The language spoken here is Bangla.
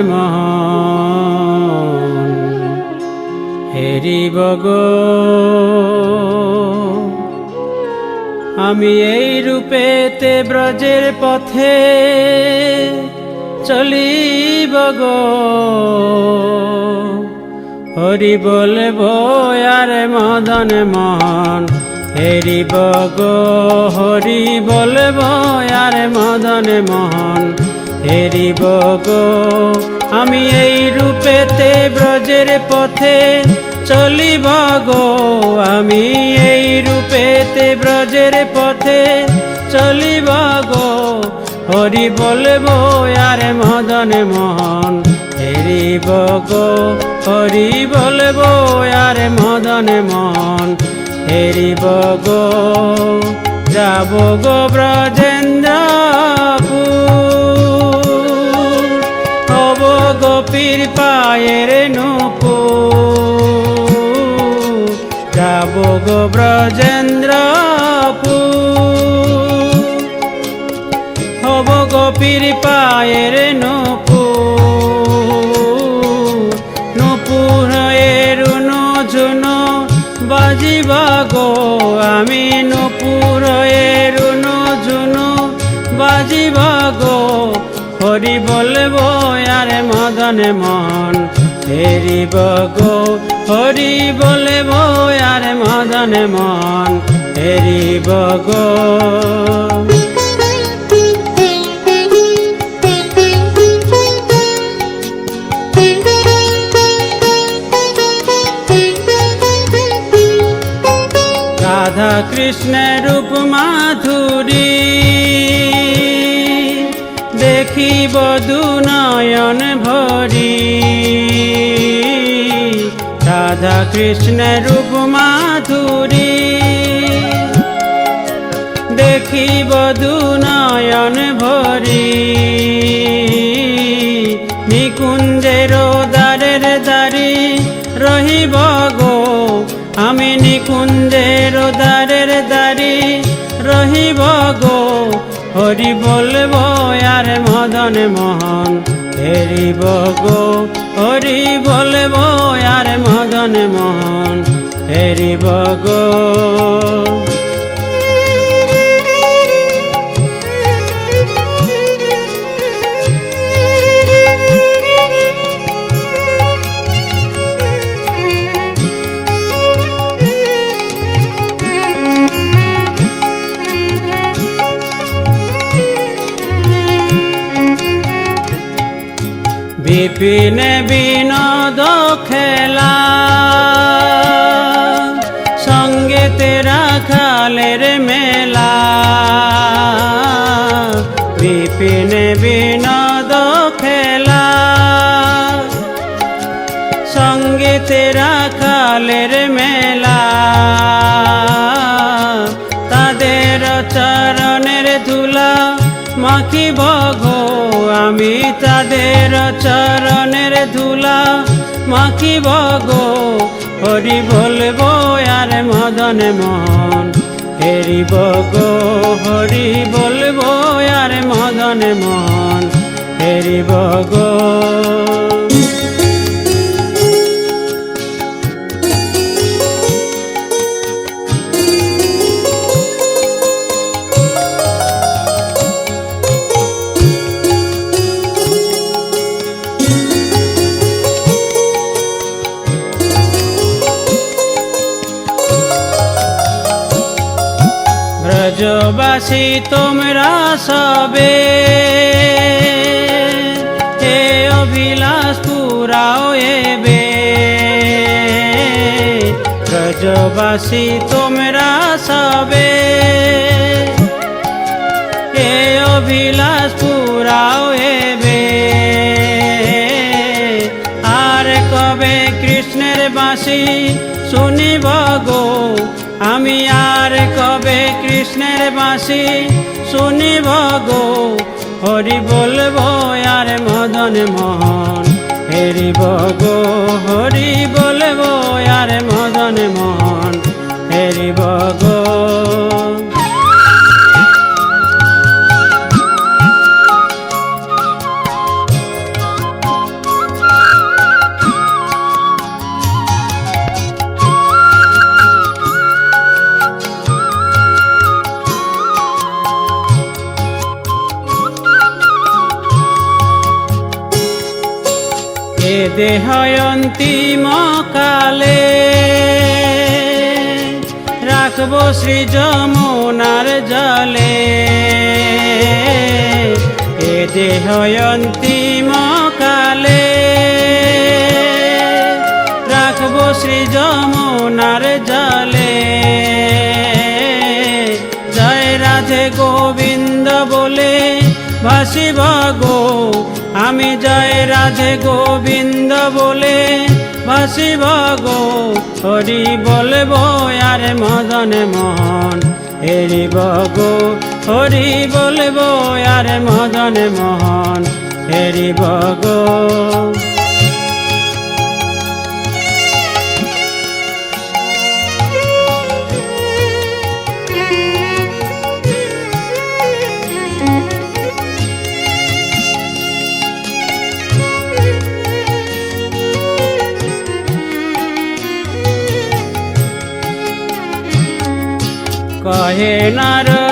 মোহন হেরিব গো। আমি এই রূপেতে ব্রজের পথে চলিব গো, হরি বলব আর মদন মোহন হেরিব গো, হরি বলব আর মদন মোহন হেরিব গো। আমি এই রূপেতে ব্রজের পথে চলিব গো, আমি এই রূপেতে ব্রজের পথে চলিব গো, হরি বলব আর মদন মোহন হেরিব গো, হরি বলব আর মদন মোহন হেরিব গো। যাব গো ব্রজেন্দ্রপুর, হব গোপীর পায়ের নূপুর। যাব গো ব্রজেন্দ্রপুর, হব গোপীর পায়ের নূপুর। নূপুর রুন ঝুনো বাজিব গো, আমি নূপুর রুন ঝুনো বাজিব গো, হরি বলব আর মদন মোহন হেরিব গো, হরি বলব আর মদন মোহন হেরিব গো। রাধা কৃষ্ণের রূপ মাধুরী দেখিব দু নয়ন ভরি। রাধা কৃষ্ণের রূপ মাধুরী দেখিব দু নয়ন ভরি। নিকুঞ্জের দ্বারের দ্বারি রহিব গো, আমি নিকুঞ্জের দ্বারের দ্বারি রহিব গো, হরি বলব আর মদন মোহন হেরিব গো, হরি বলব আর মদন মোহন হেরিব গো। বিপিন বিনোদ খেলা সঙ্গে তেরা খালের মেলা। বিপিন বিনোদ খেলা সঙ্গে তেরা খালের মেলা। তাদের চরণের ধুলা মাখিব গো, আমি তাদের চরণের ধুলা মাখিব গো, হরি বলব আর মদন মোহন হেরিব গো, হরি বলব আর মদন মোহন হেরিব গো। ব্রজবাসী তোমরা সবে এ অভিলাষ পুরাও এবে। ব্রজবাসী তোমরা সবে এ অভিলাষ পুরাও এবে। আর কবে কৃষ্ণের বাঁশি শুনিব গো, আমি আর কবে কৃষ্ণের বাঁশি শুনিব গো, হরি বলব আর মদন মোহন হেরিব গো, হরি বলব আর মদন মোহন হেরিব গো। এ দেহ অন্তিম কালে রাখবো শ্রী যমুনার জলে। এ দেহ অন্তিম কালে রাখবো শ্রী যমুনার জলে। জয় রাধে গোবিন্দ বলে ভাসিব গো আমি, জয় রাধে গোবিন্দ বলে ভাসিব গো। হরি বলবো আর মদন মোহন হেরিব গো, হরি বলবো আর মদন মোহন হেরিব গো। কহে নারদ